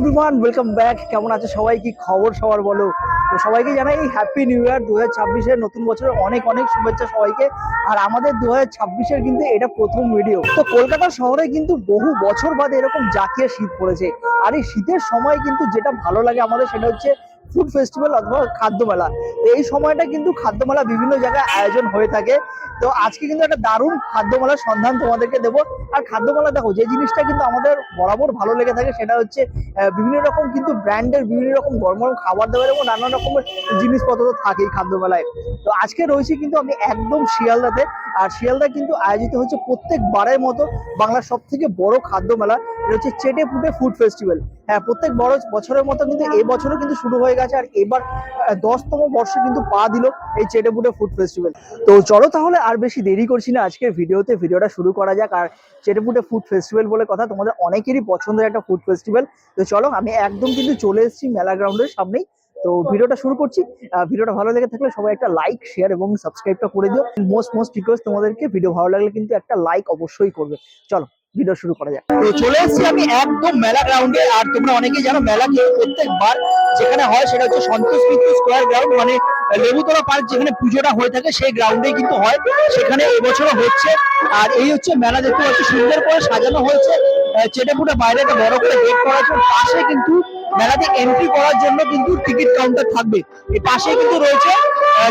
Everyone, welcome back. কেমন আছে সবাই? কি খবর সবার বলো? তো সবাইকে জানাই হ্যাপি নিউ ইয়ার 2026-এর নতুন বছরের অনেক অনেক শুভেচ্ছা সবাইকে। আর আমাদের 2026-এর কিন্তু এটা প্রথম ভিডিও। তো কলকাতা শহরে কিন্তু বহু বছর বাদে এরকম জাঁকিয়ে শীত পড়েছে। আর এই শীতের সময় কিন্তু যেটা ভালো লাগে আমাদের সেটা হচ্ছে ফুড ফেস্টিভ্যাল অথবা খাদ্য মেলা। তো এই সময়টা কিন্তু খাদ্য মেলা বিভিন্ন জায়গায় আয়োজন হয়ে থাকে। তো আজকে কিন্তু একটা দারুণ খাদ্য মেলার সন্ধান তোমাদেরকে দেবো। আর খাদ্য মেলা দেখো, যে জিনিসটা কিন্তু আমাদের বরাবর ভালো লেগে থাকে সেটা হচ্ছে বিভিন্ন রকম কিন্তু ব্র্যান্ডের বিভিন্ন রকম গরম গরম খাবার দাবার এবং নানা রকমের জিনিসপত্র তো থাকেই খাদ্য মেলায়। তো আজকে রয়েছে কিন্তু আমি একদম শিয়ালদাতে। আর শিয়ালদা কিন্তু আয়োজিত হচ্ছে প্রত্যেকবারের মতো বাংলার সব থেকে বড় খাদ্য মেলা, এটা হচ্ছে চেটে পুটে ফুড ফেস্টিভ্যাল। হ্যাঁ, প্রত্যেক বড় বছরের মতো কিন্তু এই বছরও কিন্তু শুরু হয়ে গেছে। আর এবার 10তম বর্ষে কিন্তু পা দিল এই চেটে পুটে ফুড ফেস্টিভ্যাল। তো চলো তাহলে আর বেশি দেরি করছি না, আজকের ভিডিওটা শুরু করা যাক। আর চেটে পুটে ফুড ফেস্টিভ্যাল বলে কথা, তোমাদের অনেকেরই পছন্দের একটা ফুড ফেস্টিভ্যাল। তো চলো, আমি একদম কিন্তু চলে এসেছি মেলা গ্রাউন্ডের সামনেই। তো ভিডিওটা শুরু করছি। ভিডিওটা ভালো লেগে থাকলে সবাই একটা লাইক, শেয়ার এবং সাবস্ক্রাইবটা করে দিও। মোস্ট রিকোয়েস্ট তোমাদেরকে, ভিডিও ভালো লাগলে কিন্তু একটা লাইক অবশ্যই করবে। চলো ভিডিও শুরু করা যাক। তো চলে এসেছি আমি একদম মেলা গ্রাউন্ডে। আর তোমরা অনেকেই জানো মেলা কিন্তু প্রত্যেকবার যেখানে হয় সেটা হচ্ছে সন্তোষ মিত্র স্কোয়ার গ্রাউন্ড, মানে লেবুতলা পার্ক যেখানে পুজোটা হয়ে থাকে সেই গ্রাউন্ডে কিন্তু হয়। সেখানে এবছরও হচ্ছে। আর এই হচ্ছে মেলা, দেখতে পাচ্ছি সুন্দর করে সাজানো হয়েছে। চেটেপুটে বাইরে একটা বড় করে গেট করা আছে, পাশে কিন্তু মেলাতে এন্ট্রি করার জন্য কিন্তু টিকিট কাউন্টার থাকবে। এই পাশে কিন্তু রয়েছে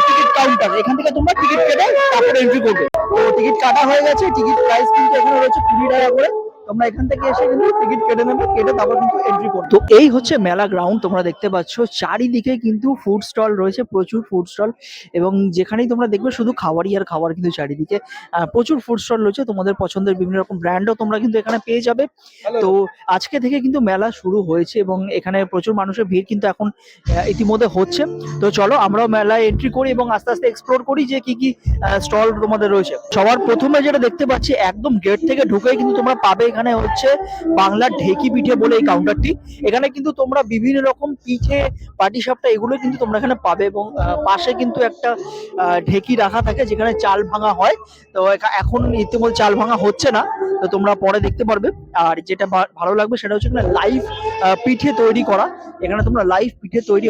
টিকিট কাউন্টার, এখান থেকে তোমরা টিকিট কেটে তারপরে এন্ট্রি করবে। তো টিকিট কাটা হয়ে গেছে, টিকিট প্রাইস কিন্তু এখানে রয়েছে 20 টাকা করে। তোমরা এখান থেকে এসে কিন্তু টিকিট কেটে নেবে, কেটে তারপর কিন্তু এন্ট্রি করবে। তো এই হচ্ছে মেলা গ্রাউন্ড, তোমরা দেখতে পাচ্ছ চারিদিকে কিন্তু ফুড স্টল রয়েছে, প্রচুর ফুড স্টল। এবং যেখানেই তোমরা দেখবে শুধু খাবারই আর খাবার, কিন্তু চারিদিকে প্রচুর ফুড স্টল রয়েছে। তোমাদের পছন্দের বিভিন্ন রকম ব্র্যান্ডও তোমরা কিন্তু এখানে পেয়ে যাবে। তো আজকে থেকে কিন্তু মেলা শুরু হয়েছে এবং এখানে প্রচুর মানুষের ভিড় কিন্তু এখন ইতিমধ্যে হচ্ছে। তো চলো আমরাও মেলায় এন্ট্রি করি এবং আস্তে আস্তে এক্সপ্লোর করি যে কি কি স্টল তোমাদের রয়েছে। সবার প্রথমে যেটা দেখতে পাচ্ছি, একদম গেট থেকে ঢুকে কিন্তু তোমরা পাবে এখানে হচ্ছে বাংলার ঢেকি পিঠে বলে এই কাউন্টারটি। এখানে কিন্তু তোমরা বিভিন্ন রকম পিঠে, পাটিসাপটা এগুলো কিন্তু তোমরা এখানে পাবে। এবং পাশে কিন্তু একটা ঢেকি রাখা থাকে যেখানে চাল ভাঙা হয়। তো এখন ইতিমধ্যে চাল ভাঙা হচ্ছে না, তো তোমরা পরে দেখতে পারবে। আর যেটা ভালো লাগবে সেটা হচ্ছে লাইভ পিঠে তৈরি করা। এখানে তোমরা লাইভ পিঠে তৈরি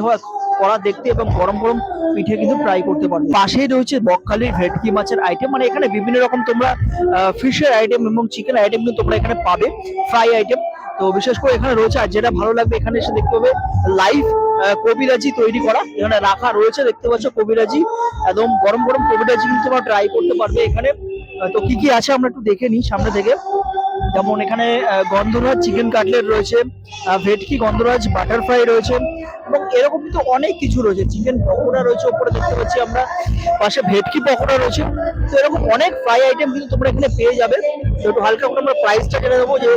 করা দেখতে এবং গরম গরম পিঠে কিন্তু ট্রাই করতে পারবে। পাশেই রয়েছে বকখালির ভেটকি মাছের আইটেম, মানে এখানে বিভিন্ন রকম তোমরা ফিশের আইটেম এবং চিকেন আইটেম কিন্তু তোমরা এখানে পাবে, ফ্রাই আইটেম। তো বিশেষ করে এখানে রয়েছে, আর যেটা ভালো লাগবে এখানে এসে দেখতে পাবে লাইভ কবিরাজি তৈরি করা এখানে রাখা রয়েছে। দেখতে পাচ্ছ কবিরাজি, একদম গরম গরম কবিরাজি কিন্তু তোমরা ট্রাই করতে পারবে এখানে। তো কি কি আছে আমরা একটু দেখে নিই সামনে থেকে। যেমন এখানে গন্ধরাজ চিকেন কাটলেট রয়েছে, ভেটকি গন্ধরাজ বাটার ফ্রাই রয়েছে এবং এরকম কিন্তু অনেক কিছু রয়েছে। চিকেন পকোড়া রয়েছে উপরে দেখতে পাচ্ছি আমরা, পাশে ভেটকি পকোড়া রয়েছে। তো এরকম অনেক ফ্রাই আইটেম কিন্তু তোমরা এখানে পেয়ে যাবে। তো একটু হালকা করে আমরা প্রাইসটা জেনে দেবো যে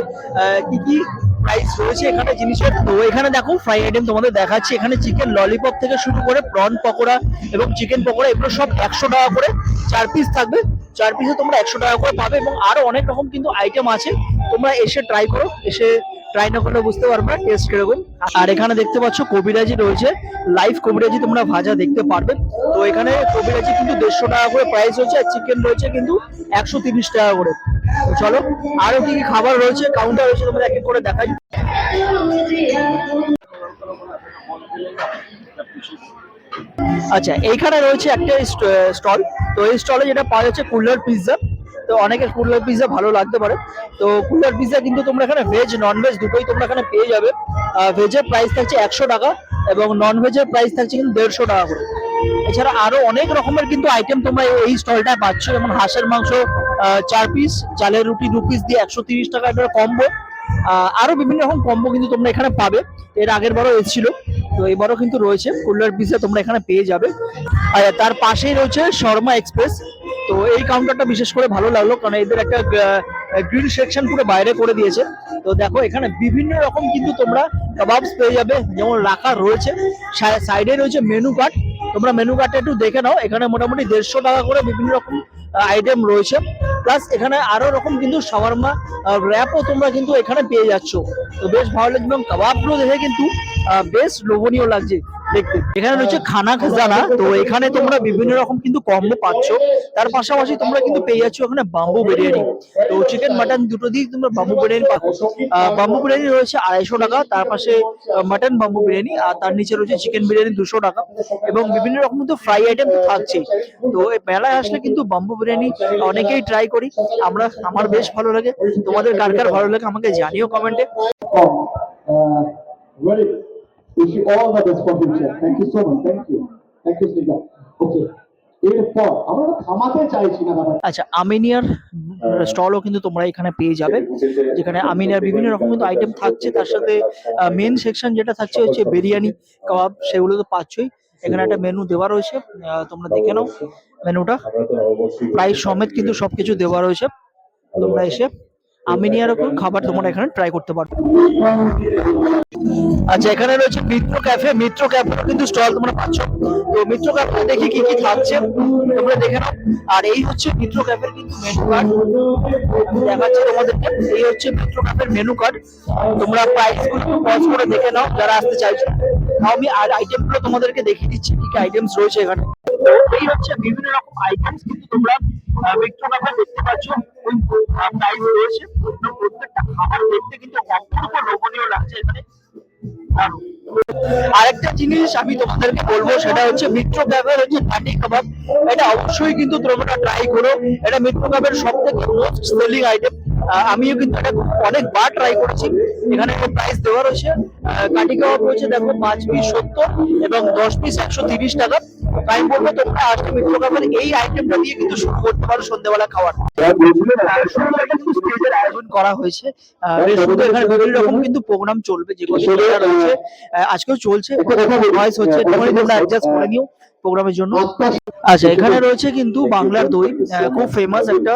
কি কি প্রাইস রয়েছে এখানে জিনিসের। তো এখানে দেখো ফ্রাই আইটেম তোমাদের দেখাচ্ছি। এখানে চিকেন ললিপপ থেকে শুরু করে প্রন পকোড়া এবং চিকেন পকোড়া, এগুলো সব 100 টাকা করে 4 পিস থাকবে। 4 পিসে তোমরা 100 টাকা করে পাবে এবং আরো অনেক রকম কিন্তু আইটেম আছে। তোমরা এসে ট্রাই করো, এসে ট্রাই না করলে বুঝতে পারবে টেস্ট কিরকম। আর এখানে দেখতে পাচ্ছ কবিরাজি রয়েছে, লাইভ কবিরাজি তোমরা ভাজা দেখতে পারবে। তো এখানে কবিরাজি কিন্তু 150 টাকা করে প্রাইস রয়েছে, আর চিকেন রয়েছে কিন্তু 130 টাকা করে। তো চলো আরো কি কি খাবার রয়েছে, কাউন্টার রয়েছে, তোমরা এক এক করে দেখাই। আচ্ছা, এইখানে রয়েছে একটা স্টল। তো এই স্টলে যেটা পাওয়া যাচ্ছে কুলার পিৎজা। তো অনেকের কুলার পিৎজা ভালো লাগতে পারে। তো কুলার পিৎজা কিন্তু তোমরা এখানে ভেজ নন ভেজ দুটোই তোমরা এখানে পেয়ে যাবে। ভেজের প্রাইস থাকছে 100 টাকা এবং নন ভেজের প্রাইস থাকছে কিন্তু 150 টাকা করে। এছাড়া আরো অনেক রকমের কিন্তু আইটেম তোমরা এই স্টলটায় পাচ্ছ, যেমন হাঁসের মাংস 4 পিস, চালের রুটি 2 পিস দিয়ে 130 টাকা একটা কম্বো। আরো বিভিন্ন রকম কম্বো কিন্তু তোমরা এখানে পাবে। এর আগের বারও এসেছিল, তো এবারও কিন্তু রয়েছে কুলার পিৎজা তোমরা এখানে পেয়ে যাবে। আর তার পাশেই রয়েছে শর্মা এক্সপ্রেস। তো এই কাউন্টারটা বিশেষ করে ভালো লাগলো, কারণ এদের একটা গ্রিল সেকশন পুরো বাইরে করে দিয়েছে। তো দেখো এখানে বিভিন্ন রকম কিন্তু তোমরা কাবাবস পেয়ে যাবে, যেমন রাখা রয়েছে। সাইডে রয়েছে মেনু কার্ড, তোমরা মেনু কার্ডটা একটু দেখে নাও। এখানে মোটামুটি 150 টাকা করে বিভিন্ন রকম আইটেম রয়েছে। প্লাস এখানে আরো রকম কিন্তু শাওয়ারমা র্যাপও তোমরা কিন্তু এখানে পেয়ে যাচ্ছ। তো বেশ ভালো লাগছে এবং কাবাবগুলো দেখে কিন্তু বেশ লোভনীয় লাগছে। দেখতে। এখানে রয়েছে খানা খাজানা, তো এখানে তোমরা বিভিন্ন রকম কিন্তু কম্বো পাচ্ছ। তার পাশাপাশি তোমরা কিন্তু পেয়ে যাচ্ছ ওখানে বাম্বু বিরিয়ানি। তো চিকেন মাটন দুটো দিক তোমরা বাম্বু বিরিয়ানি পাচ্ছ। বাম্বু বিরিয়ানি রয়েছে 250 টাকা, তার পাশে মাটন বাম্বু বিরিয়ানি, আর তার নিচে রয়েছে চিকেন বিরিয়ানি 200 টাকা, এবং বিভিন্ন রকম কিন্তু ফ্রাই আইটেম তো থাকছেই। তো এই মেলায় আসলে কিন্তু বাম্বু বিরিয়ানি অনেকেই ট্রাই করি আমরা, আমার বেশ ভালো লাগে। তোমাদের কার কার ভালো লাগে আমাকে জানিও কমেন্টে। Very good. Wish you all the best for future. Thank you so much. Thank you. Thank you, Sneha. Okay. এরপর আমরা থামাতে চাইছি না ব্যাপারটা। আচ্ছা, আমিনিয়ার স্টলও কিন্তু তোমরা এখানে পেয়ে যাবে, যেখানে আমিনিয়ার বিভিন্ন রকম কিন্তু আইটেম থাকছে। তার সাথে মেন সেকশন যেটা থাকছে হচ্ছে বিরিয়ানি কাবাব, সেগুলো তো পাচ্ছই। এখানে একটা মেনু দেওয়া রয়েছে, তোমরা দেখে নাও মেনুটা, প্রাইস সমেত কিন্তু সবকিছু দেওয়া রয়েছে। তোমরা এসে আমিনিয়ার উপর খাবার তোমরা এখানে ট্রাই করতে পারো। আচ্ছা, এখানে রয়েছে মিত্র ক্যাফে, মিত্র ক্যাফে কিন্তু স্টল তোমরা পাচ্ছ। তো মিত্র ক্যাফে দেখি কি কি থাকছে তোমরা দেখে নাও। আর এই হচ্ছে মিত্র ক্যাফের কিন্তু মেনু কার্ড, দেখাচ্ছি তোমাদেরকে। এই হচ্ছে মিত্র ক্যাফের মেনু কার্ড, তোমরা প্রাইস গুলো পজ করে দেখে নাও যারা আসতে চাইছো। আমি আর আইটেম গুলো তোমাদেরকে দেখিয়ে দিচ্ছি কি কি আইটেমস রয়েছে এখানে। তো এই হচ্ছে বিভিন্ন রকম আইটেমস কিন্তু তোমরা মিত্র ক্যাফে দেখতে পাচ্ছ। ওই প্রাইস রয়েছে, প্রত্যেকটা খাবার দেখতে কিন্তু অপূর্ব লোভনীয় লাগছে এখানে। আরেকটা জিনিস আমি তোমাদেরকে বলবো, সেটা হচ্ছে মিত্র ক্যাফের হচ্ছে কাটি কাবাব। এটা অবশ্যই কিন্তু তোমরা ট্রাই করো, এটা মিত্র ক্যাফের সব থেকে মোস্ট সেলিং আইটেম। আমিও কিন্তু এটা অনেকবার ট্রাই করেছি। এখানে প্রাইস দেওয়া রয়েছে, কাটি কাবাব রয়েছে দেখো 5 পিস 70 এবং 10 পিস 130 টাকা। আমি বলবো তোমরা আসলে মিত্র ক্যাফের এই আইটেমটা দিয়ে কিন্তু শুরু করতে পারো সন্ধ্যেবেলা খাওয়ার। স্টেজের আয়োজন করা হয়েছে, শুধু এখানে বিভিন্ন রকম কিন্তু প্রোগ্রাম চলবে, যেগুলো রয়েছে আজকেও চলছে, ভয়েস হচ্ছে, তোমরা অ্যাডজাস্ট করে নিও প্রোগ্রামের জন্য। আচ্ছা, এখানে রয়েছে কিন্তু বাংলার দই, খুব ফেমাস একটা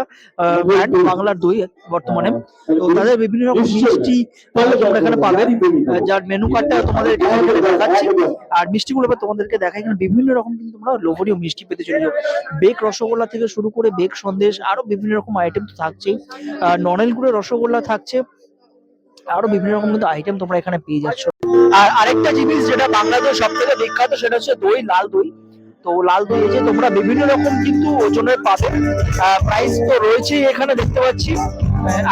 ব্র্যান্ড বাংলার দই বর্তমানে। তো তাদের বিভিন্ন রকম মিষ্টি তোমরা এখানে পাবে, যার মেনু কার্ডটা তোমাদের দেখাচ্ছি। আর মিষ্টিগুলো তোমাদেরকে দেখাই, এখানে বিভিন্ন রকম কিন্তু তোমরা লোভনীয় মিষ্টি পেতে চলেছো। বেক রসগোল্লা থেকে শুরু করে বেক সন্দেশ, আরো বিভিন্ন রকম আইটেম তো থাকছেই। ননেল গুড়ের রসগোল্লা থাকছে, আরো বিভিন্ন রকম কিন্তু আইটেম তোমরা এখানে পেয়ে যাচ্ছ। আর আরেকটা জিনিস যেটা বাংলাদেশ সব থেকে বিখ্যাত, সেটা হচ্ছে দই, লাল দই। তো লাল দই যে তোমরা বিভিন্ন রকম কিন্তু ওজনের পাবে, প্রাইস তো রয়েছে এখানে দেখতে পাচ্ছি।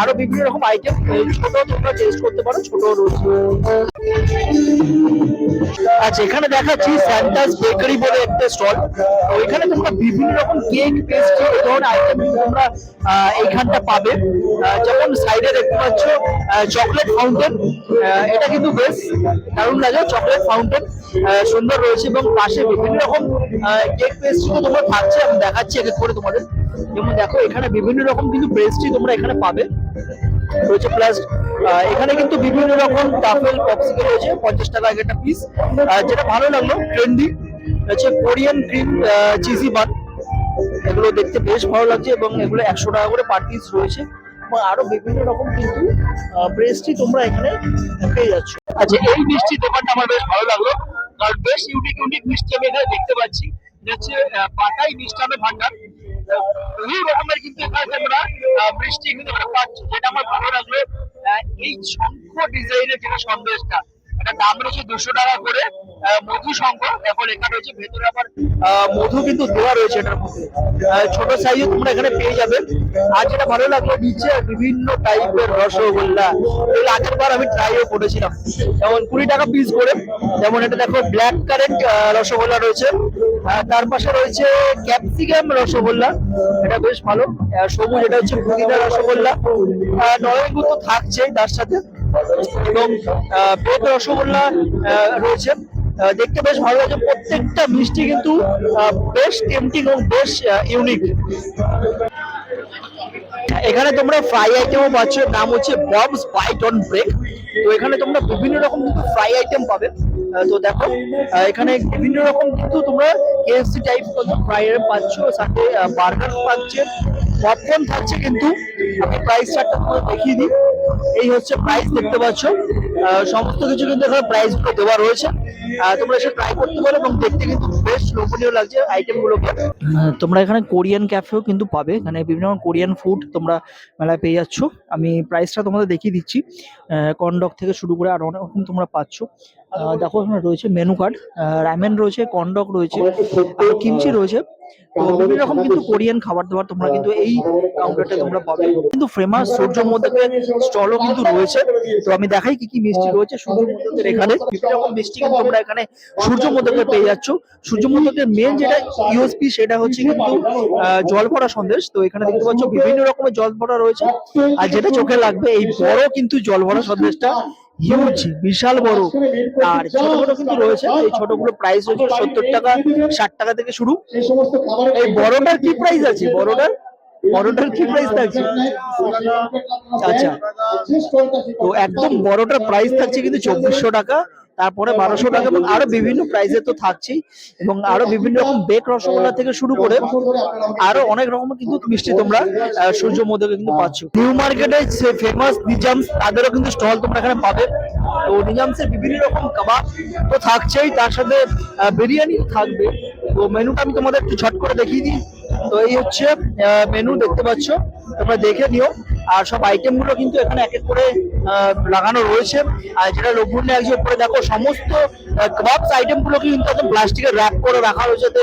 আরো বিভিন্ন রকম আইটেম, ছোট তোমরা টেস্ট করতে পারো, ছোট রয়েছে। আচ্ছা, এখানে দেখাচ্ছি স্যান্টাস বেকারি বলে একটা স্টল। তো এখানে তোমরা বিভিন্ন রকম কেক, পেস্ট্রি, এই ধরনের আইটেম তোমরা এইখানটা পাবে। যেমন সাইডে দেখতে পাচ্ছ চকলেট ফাউন্টেন, এটা কিন্তু বেশ দারুণ লাগে, চকলেট ফাউন্টেন সুন্দর রয়েছে। এবং পাশে বিভিন্ন রকম কেক, পেস্ট্রি তো তোমরা থাকছে, আমি দেখাচ্ছি এক এক করে তোমাদের। যেমন দেখো এখানে বিভিন্ন রকম কিন্তু পেস্ট্রি তোমরা এখানে পাবে রয়েছে। প্লাস এখানে কিন্তু বিভিন্ন রকম টাফেল পপসিকেল রয়েছে, 50 টাকা একটা পিস। যেটা ভালো লাগলো ট্রেন্ডি হচ্ছে কোরিয়ান ক্রিম চিজি বান, এগুলো দেখতে বেশ ভালো লাগছে এবং এগুলো 100 টাকা করে পার পিস রয়েছে। এবং আরো বিভিন্ন রকম কিন্তু পেস্ট্রি তোমরা এখানে পেয়ে যাচ্ছ। আচ্ছা, এই মিষ্টি দোকানটা আমার বেশ ভালো লাগলো, কারণ বেশ ইউনিক ইউনিক মিষ্টি আমি এখানে দেখতে পাচ্ছি। হচ্ছে পাটাই মিষ্টান্ন ভান্ডার, বহু রকমের কিন্তু এখানে তোমরা মিষ্টি কিন্তু পাচ্ছ, যেটা আমার ভালো লাগলো। এই শঙ্খ ডিজাইনের যেটা সন্দেশটা, এটা দাম রয়েছে 200 টাকা করে। মধু শঙ্খ দেখো লেখা রয়েছে, ভেতরে আবার মধু কিন্তু দেওয়া রয়েছে এটার মধ্যে। ছোট সাইজও তোমরা এখানে পেয়ে যাবে। আর যেটা ভালো লাগলো, নিচে বিভিন্ন টাইপের রসগোল্লা, এর আগের বার আমি ট্রাইও করেছিলাম, যেমন 20 টাকা পিস করে। যেমন এটা দেখো ব্ল্যাক কারেন্ট রসগোল্লা রয়েছে, তার পাশে রয়েছে ক্যাপসিকাম রসগোল্লা, এটা বেশ ভালো। সবুজ এটা হচ্ছে পুদিনা রসগোল্লা, নলেন গুড় তো থাকছেই তার সাথে, এবং বেক রসগোল্লা রয়েছে, দেখতে বেশ ভালো লাগছে। প্রত্যেকটা মিষ্টি কিন্তু বেশ টেম্পটিং এবং বেশ ইউনিক। এখানে তোমরা ফ্রাই আইটেমও পাচ্ছ, নাম হচ্ছে ববস বাইট অন ব্রেক। তো এখানে তোমরা বিভিন্ন রকম কিন্তু ফ্রাই আইটেম পাবে। তো দেখো এখানে বিভিন্ন রকম কিন্তু তোমরা কেএফসি টাইপ ফ্রাই আইটেম পাচ্ছ, সাথে বার্গার পাচ্ছে, পপকর্ন থাকছে। কিন্তু আমি প্রাইস চার্টটা তোমাদের দেখিয়ে দিই। এই হচ্ছে প্রাইস দেখতে পাচ্ছ, সমস্ত কিছু কিন্তু এখানে প্রাইস গুলো দেওয়া রয়েছে। তোমরা এসে ট্রাই করতে পারো এবং দেখতে কিন্তু বেশ লোভনীয় লাগছে আইটেম গুলোকে। তোমরা এখানে কোরিয়ান ক্যাফেও কিন্তু পাবে, এখানে বিভিন্ন রকম কোরিয়ান ফুড তোমরা মেলায় পেয়ে যাচ্ছ। আমি প্রাইসটা তোমাদের দেখিয়ে দিচ্ছি, কর্নডগ থেকে শুরু করে আর অনেক রকম তোমরা পাচ্ছ। দেখো এখানে রয়েছে মেনু কার্ড, রামেন রয়েছে, কর্নডগ রয়েছে, কিমচি রয়েছে। তো বিভিন্ন রকম কিন্তু কোরিয়ান খাবার দাবার তোমরা কিন্তু এই কাউন্টারটা তোমরা পাবে। কিন্তু ফেমাস সূর্য মোদকের স্টলও কিন্তু রয়েছে। তো আমি দেখাই কি কি মিষ্টি রয়েছে সূর্য মোদকের এখানে। বিভিন্ন রকম মিষ্টি কিন্তু তোমরা এখানে সূর্য মোদকের পেয়ে যাচ্ছ। সূর্য মোদকের মেন যেটা ইউএসপি সেটা হচ্ছে কিন্তু জল ভরা সন্দেশ। তো এখানে দেখতে পাচ্ছ বিভিন্ন রকমের জল ভরা রয়েছে। আর যেটা চোখে লাগবে এই বড় কিন্তু জল ভরা সন্দেশটা হিউজ, বিশাল বড়। আর ছোট ছোট কিন্তু রয়েছে, এই ছোটগুলো প্রাইস রয়েছে 70 টাকা 60 টাকা থেকে শুরু। এই বড়টার কি প্রাইস আছে? বড়টার কি প্রাইস থাকছে? আচ্ছা, তো একদম বড়টার প্রাইস থাকছে কিন্তু 2400 টাকা, তারপরে 1200 টাকা, এবং আরো বিভিন্ন প্রাইসে তো থাকছেই। এবং আরো বিভিন্ন রকম বেক রসগোল্লা থেকে শুরু করে আরো অনেক রকমের কিন্তু মিষ্টি তোমরা সূর্য মোদকে কিন্তু পাচ্ছ। নিউ মার্কেটে ফেমাস নিজামস, তাদেরও কিন্তু স্টল তোমরা এখানে পাবে। তো নিজামসের বিভিন্ন রকম কাবাব তো থাকছেই, তার সাথে বিরিয়ানি থাকবে। তো মেনুটা আমি তোমাদের একটু ঝট করে দেখিয়ে দিই। তো এই হচ্ছে মেনু, দেখতে পাচ্ছ, তোমরা দেখে নিও। আর সব আইটেম গুলো কিন্তু এখানে এক এক করে লাগানো রয়েছে। আর যেটা লোভনীয় লাগছে, উপরে দেখো সমস্ত কাবাবস আইটেম গুলো কিন্তু একদম প্লাস্টিকের র্যাপ করে রাখা রয়েছে, যাতে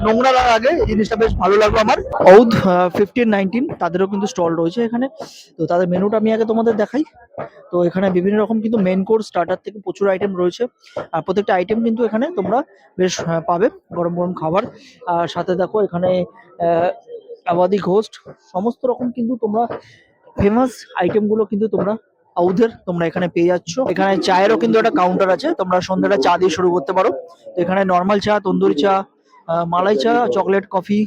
নোংরা না লাগে। এই জিনিসটা বেশ ভালো লাগলো আমার। ঔধ 1519 তাদেরও কিন্তু স্টল রয়েছে এখানে। তো তাদের মেনুটা আমি আগে তোমাদের দেখাই। তো এখানে বিভিন্ন রকম কিন্তু মেন কোর্স, স্টার্টার থেকে প্রচুর আইটেম রয়েছে। আর প্রত্যেকটা আইটেম কিন্তু এখানে তোমরা বেশ পাবে, গরম গরম খাবার। আর সাথে দেখো এখানে আবাদি ঘোস্ট, সমস্ত রকম কিন্তু তোমরা ফেমাস আইটেম গুলো কিন্তু তোমরা আউধের তোমরা এখানে পেয়ে যাচ্ছ। এখানে চায়েরও কিন্তু একটা কাউন্টার আছে, তোমরা সন্ধ্যাটা চা দিয়ে শুরু করতে পারো। তো এখানে নর্মাল চা, তন্দুরি চা, মালাই চা, চকলেট কফি,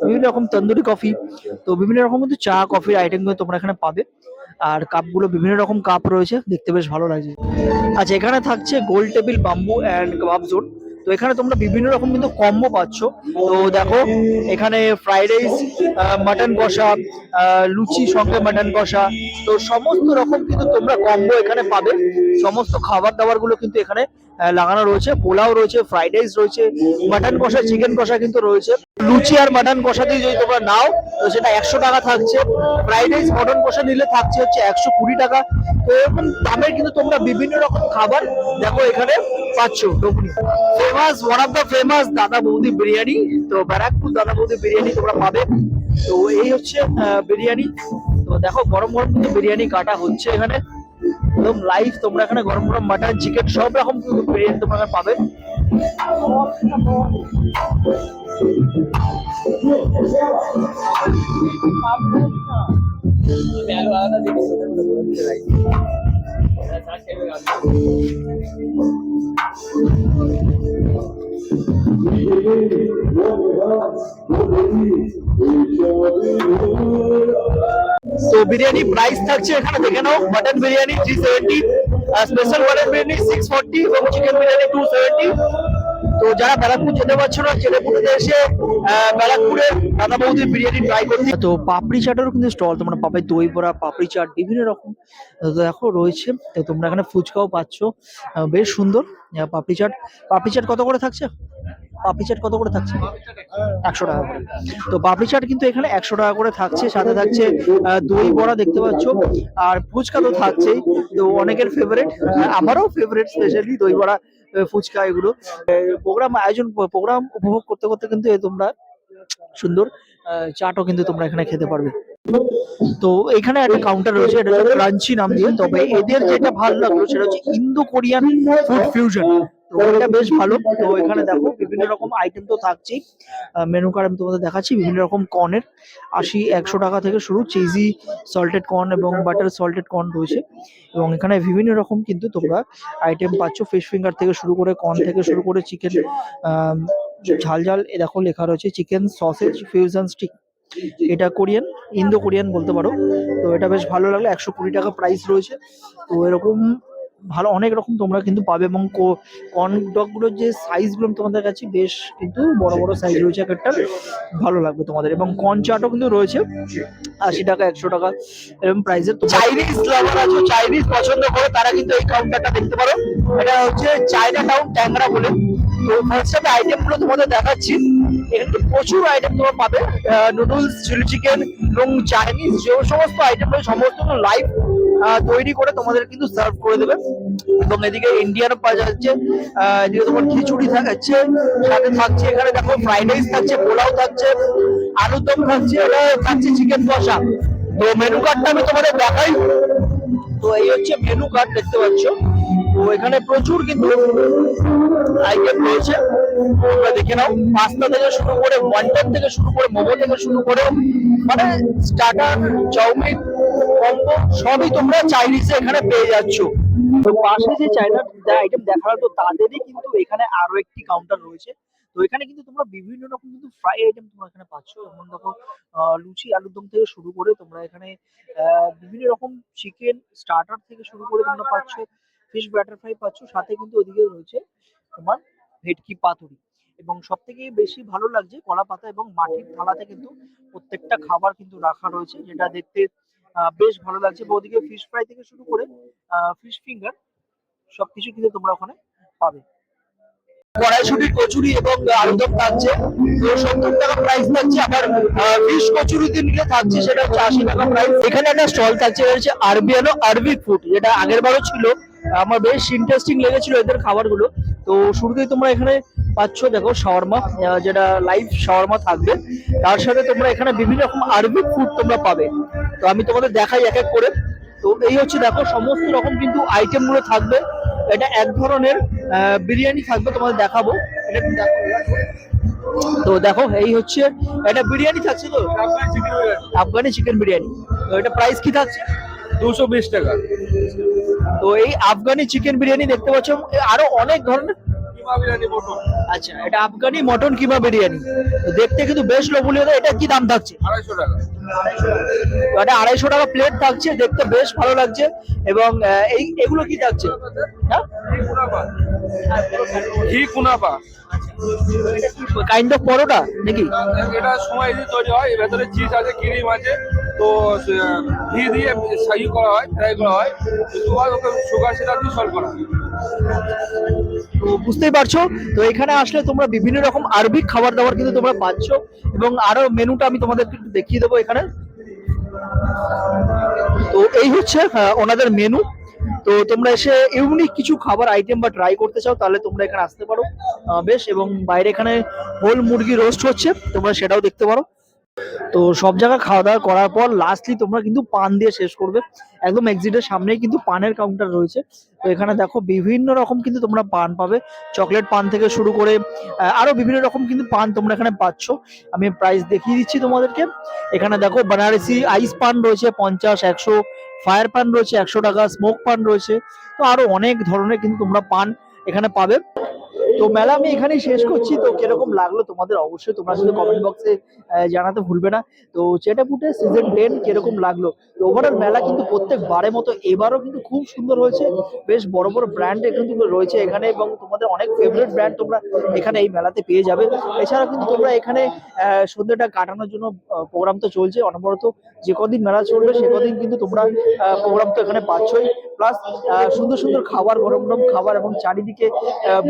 বিভিন্ন রকম তন্দুরি কফি, তো বিভিন্ন রকম কিন্তু চা কফির আইটেম গুলো তোমরা এখানে পাবে। আর কাপগুলো বিভিন্ন রকম কাপ রয়েছে, দেখতে বেশ ভালো লাগছে। আচ্ছা, এখানে থাকছে গোল table bamboo and kebab zone. তো এখানে তোমরা বিভিন্ন রকম কিন্তু কম্বো পাচ্ছ। তো দেখো এখানে ফ্রাইড রাইস, মাটন কষা, লুচি সঙ্গে মাটন কষা, তো সমস্ত রকম কিন্তু তোমরা কম্বো এখানে পাবে। সমস্ত খাবার দাবার গুলো কিন্তু এখানে লাগানো রয়েছে। পোলাও রয়েছে, ফ্রাইড রাইস রয়েছে, মাটন কষা, চিকেন কষা কিন্তু রয়েছে। লুচি আর মাটন কষা দিয়ে যদি তোমরা নাও তো সেটা 100 টাকা থাকছে। ফ্রাইড রাইস মটন কষা নিলে থাকছে হচ্ছে 120 টাকা। তো এরকম দামের কিন্তু তোমরা বিভিন্ন রকম খাবার দেখো এখানে পাচ্ছ। Famous, one of the famous দাদা বৌদি বিরিয়ানি। তো ব্যারাকপুর দাদা বৌদি বিরিয়ানি তোমরা পাবে। তো এই হচ্ছে বিরিয়ানি। তো দেখো গরম গরম কিন্তু বিরিয়ানি কাটা হচ্ছে এখানে, একদম লাইভ। তোমরা এখানে গরম গরম মাটন, চিকেন সব রকম কিন্তু বিরিয়ানি তোমরা এখানে পাবে। তো বিরিয়ানি প্রাইস থাকছে এখানে দেখে নাও। Mutton biryani 370, special mutton biryani 640 এবং চিকেন বিরিয়ানি 270। তো যারা ব্যারাকপুর যেতে পারছো না, চেলেপুরে এসে ব্যারাকপুরের দাদা বৌদির বিরিয়ানি ট্রাই করতে। তো পাপড়ি চাটেরও কিন্তু স্টল তোমরা পাবে, দই বড়া, পাপড়ি চাট, বিভিন্ন রকম দেখো রয়েছে। তো তোমরা এখানে ফুচকাও পাচ্ছ, বেশ সুন্দর। পাপড়ি চাট, পাপড়ি চাট কত করে থাকছে? পাপড়ি চাট কত করে থাকছে? 100 টাকা করে। তো পাপড়ি চাট কিন্তু এখানে 100 টাকা করে থাকছে। সাথে থাকছে দই বড়া দেখতে পাচ্ছ, আর ফুচকা তো থাকছেই। তো অনেকের ফেভারিট, আমারও ফেভারিট, স্পেশালি দই বড়া, ফুচকা, এগুলো। প্রোগ্রাম উপভোগ করতে করতে কিন্তু তোমরা সুন্দর চাটও কিন্তু তোমরা এখানে খেতে পারবে। তো এখানে একটা কাউন্টার রয়েছে, এটা হচ্ছে ক্রাঞ্চি নাম দিয়ে। তবে এদের যেটা ভালো লাগলো সেটা হচ্ছে ইন্দো কোরিয়ান ফুড ফিউশন। তো এটা বেশ ভালো। তো এখানে দেখো বিভিন্ন রকম আইটেম তো থাকছেই। মেনু কার্ড আমি তোমাদের দেখাচ্ছি। বিভিন্ন রকম কর্নের 80-100 টাকা থেকে শুরু, চিজি সল্টেড কর্ন এবং বাটার সল্টেড কর্ন রয়েছে। এবং এখানে বিভিন্ন রকম কিন্তু তোমরা আইটেম পাচ্ছ, ফিশ ফিঙ্গার থেকে শুরু করে, কর্ন থেকে শুরু করে, চিকেন ঝাল ঝাল, এ দেখো লেখা রয়েছে চিকেন সসেজ ফিউশন স্টিক। এটা কোরিয়ান, ইন্দো কোরিয়ান বলতে পারো। তো এটা বেশ ভালো লাগলো, 120 টাকা প্রাইস রয়েছে। তো এরকম ভালো অনেক রকম তোমরা কিন্তু পাবে। এবং কর্ন ডগ গুলোর যে সাইজ গুলো তোমাদের কাছে বেশ কিন্তু বড় বড় সাইজ রয়েছে, একটা ভালো লাগবে তোমাদের। এবং কর্ন চাটও কিন্তু রয়েছে 80 টাকা, 100 টাকা এরকম প্রাইসের। চাইনিজ লাভার আছে, চাইনিজ পছন্দ করে তারা কিন্তু এই কাউন্টারটা দেখতে পারো। এটা হচ্ছে চায়না টাউন ট্যাংরা বলে। তো ফার্স্ট আমি আইটেম গুলো তোমাদের দেখাচ্ছি। এখানে প্রচুর আইটেম তোমরা পাবে, নুডলস, চিলি চিকেন এবং চাইনিজ যে সমস্ত আইটেম রয়েছে সমস্ত লাইভ তৈরি করে তোমাদের কিন্তু সার্ভ করে দেবে। এবং এদিকে ইন্ডিয়ানও পাওয়া যাচ্ছে। এদিকে তোমার খিচুড়ি থাকছে, সাথে থাকছে এখানে দেখো ফ্রাইড রাইস থাকছে, পোলাও থাকছে, আলুর দম থাকছে, এটা থাকছে চিকেন কষা। তো মেনু কার্ডটা আমি তোমাদের দেখাই। তো এই হচ্ছে মেনু কার্ড, দেখতে পাচ্ছ। তো এখানে প্রচুর কিন্তু আইটেম রয়েছে, তোমরা দেখে নাও। পাস্তা থেকে শুরু করে ওয়ান্টন থেকে শুরু করে মোমো থেকে শুরু করে মানে স্টার্টার, চাউমিন, কম্বো সবই তোমরা চাইনিজে এখানে পেয়ে যাচ্ছ। তো পাশে যে চাইনার আইটেম দেখা তো তাদেরই কিন্তু এখানে আরো একটি কাউন্টার রয়েছে। তো এখানে কিন্তু তোমরা বিভিন্ন রকম কিন্তু ফ্রাই আইটেম তোমরা এখানে পাচ্ছ। যেমন দেখো লুচি, আলুর দম থেকে শুরু করে তোমরা এখানে বিভিন্ন রকম চিকেন স্টার্টার থেকে শুরু করে তোমরা পাচ্ছ, ফিশ ব্যাটার ফ্রাই পাচ্ছ, সাথে কিন্তু ওদিকে রয়েছে তোমার ভেটকি পাতুরি। এবং সব থেকে বেশি ভালো লাগছে কলা পাতা এবং মাটির থালাতে কিন্তু প্রত্যেকটা খাবার কিন্তু রাখা রয়েছে, যেটা দেখতে বেশ ভালো লাগছে। বা ওদিকে ফিশ ফ্রাই থেকে শুরু করে ফিশ ফিঙ্গার সবকিছু কিন্তু তোমরা ওখানে পাবে। কড়াইশুটির কচুরি এবং আলুদম থাকছে, তো 70 টাকা প্রাইস থাকছে। আবার ফিশ কচুরি নিলে থাকছে সেটা হচ্ছে 80 টাকা প্রাইস। এখানে একটা স্টল থাকছে, এটা হচ্ছে আরবিয়ানো আরবিক ফুড, যেটা আগের বারও ছিল। আমার বেশ ইন্টারেস্টিং লেগেছিল এদের খাবারগুলো। তো শুরুতেই তোমরা এখানে পাচ্ছ দেখো শাওয়ারমা, যেটা লাইভ শাওয়ারমা থাকবে। তার সাথে তোমরা এখানে বিভিন্ন রকম আরবিক ফুড তোমরা পাবে। তো আমি তোমাদের দেখাই এক এক করে। তো এই হচ্ছে দেখো সমস্ত রকম কিন্তু আইটেম গুলো থাকবে। এটা এক ধরনের বিরিয়ানি থাকবে, তোমাদের দেখাবো। এটা একটু দেখো। তো দেখো এই হচ্ছে এটা বিরিয়ানি থাকছে, তো আফগানি চিকেন বিরিয়ানি। তো এটা প্রাইস কি থাকছে? 220 টাকা। তো এই আফগানি চিকেন বিরিয়ানি দেখতে পাচ্ছ, আরো অনেক ধরনের। কিমা বিরিয়ানি মটন আচ্ছা, এটা আফগানি মটন কিমা বিরিয়ানি। তো দেখতে কিন্তু বেশ লোভনীয়। এটা কি দাম থাকছে? 250 টাকা। তো এটা 250 টাকা প্লেট থাকছে, দেখতে বেশ ভালো লাগছে। এবং এগুলো কি থাকছে? হ্যাঁ, ঘি কুনাফা। কাইন্ড অফ পরোটা নাকি? এটা সময় দিয়ে তৈরি হয়, এর ভেতরে চিজ আছে, ক্রিম আছে। তো ঘি দিয়ে ফ্রাই করা হয়, কিন্তু ওকে সুগার সেটা দিয়ে সলভ করা হয়। তো বুঝতেই পারছো, তো এখানে আসলে তোমরা বিভিন্ন রকম আরবিক খাবার দাবার কিন্তু তোমরা পাচ্ছ। এবং আরো মেনুটা আমি তোমাদেরকে একটু দেখিয়ে দেবো এখানে। তো এই হচ্ছে ওনাদের মেনু। তো তোমরা এসে ইউনিক কিছু খাবার আইটেম বা ট্রাই করতে চাও তাহলে তোমরা এখানে আসতে পারো বেশ। এবং বাইরে এখানে হোল মুরগি রোস্ট হচ্ছে, তোমরা সেটাও দেখতে পারো। তো সব জায়গায় খাওয়া দাওয়া করার পর লাস্টলি তোমরা কিন্তু পান দিয়ে শেষ করবে। একদম এক্সিটের সামনেই কিন্তু পানের কাউন্টার রয়েছে। তো এখানে দেখো বিভিন্ন রকম কিন্তু তোমরা পান পাবে, চকলেট পান থেকে শুরু করে আরো বিভিন্ন রকম কিন্তু পান তোমরা এখানে পাচ্ছ। আমি প্রাইস দেখিয়ে দিচ্ছি তোমাদেরকে। এখানে দেখো বানারসি আইস পান রয়েছে 50, 100, ফায়ার পান রয়েছে 100 টাকা, স্মোক পান রয়েছে। তো আরো অনেক ধরনের কিন্তু তোমরা পান এখানে পাবে। তো মেলা আমি এখানেই শেষ করছি। তো কিরকম লাগলো তোমাদের অবশ্যই তোমরা শুধু কমেন্ট বক্সে জানাতে ভুলবে না। তো চেটাপুটে সিজন 10 কিরকম লাগলো। তো ওভারঅল মেলা কিন্তু প্রত্যেকবারের মতো এবারও কিন্তু খুব সুন্দর হয়েছে। বেশ বড় বড় ব্র্যান্ড কিন্তু রয়েছে এখানে, এবং তোমাদের অনেক ফেভারিট ব্র্যান্ড তোমরা এখানে এই মেলাতে পেয়ে যাবে। এছাড়া কিন্তু তোমরা এখানে সন্ধ্যেটা কাটানোর জন্য প্রোগ্রাম তো চলছে অনবরত। যে কদিন মেলা চলবে সে কদিন কিন্তু তোমরা প্রোগ্রাম তো এখানে পাচ্ছই। প্লাস সুন্দর সুন্দর খাবার, গরম গরম খাবার, এবং চারিদিকে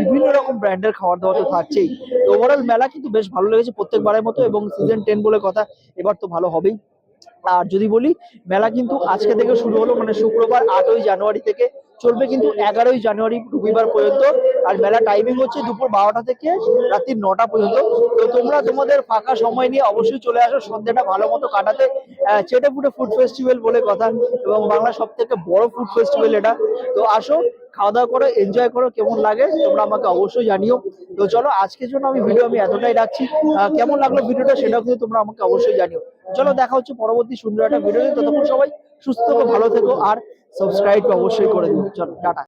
বিভিন্ন রকম ব্র্যান্ডের খাবার দাবার তো থাকছেই। তো ওভারঅল মেলা কিন্তু বেশ ভালো লেগেছে প্রত্যেকবারের মতো, এবং সিজন 10 বলে কথা, এবার তো ভালো হবেই। আর যদি বলি মেলা কিন্তু আজকে থেকে শুরু হলো, মানে শুক্রবার 8ই জানুয়ারি থেকে চলবে কিন্তু 11ই জানুয়ারি রবিবার পর্যন্ত। আর মেলা টাইমিং হচ্ছে দুপুর 12টা থেকে রাত্রি 9টা পর্যন্ত। তো তোমরা তোমাদের ফাঁকা সময় নিয়ে অবশ্যই চলে আসো সন্ধ্যাটা ভালো মতো কাটাতে। চেটেপুটে ফুড ফেস্টিভ্যাল বলে কথা, এবং বাংলার সব থেকে বড় ফুড ফেস্টিভ্যাল এটা। তো আসো, খাওয়া দাওয়া করো, এনজয় করো, কেমন লাগে তোমরা আমাকে অবশ্যই জানিও। তো চলো, আজকের জন্য ভিডিও আমি এতটাই রাখছি। কেমন লাগলো ভিডিওটা সেটাও কিন্তু তোমরা আমাকে অবশ্যই জানিও। চলো, দেখা হচ্ছে পরবর্তী সুন্দর একটা ভিডিও। ততক্ষণ সবাই সুস্থ থেকো, ভালো থেকো, আর সাবস্ক্রাইব অবশ্যই করে দিও। চলো, টাটা।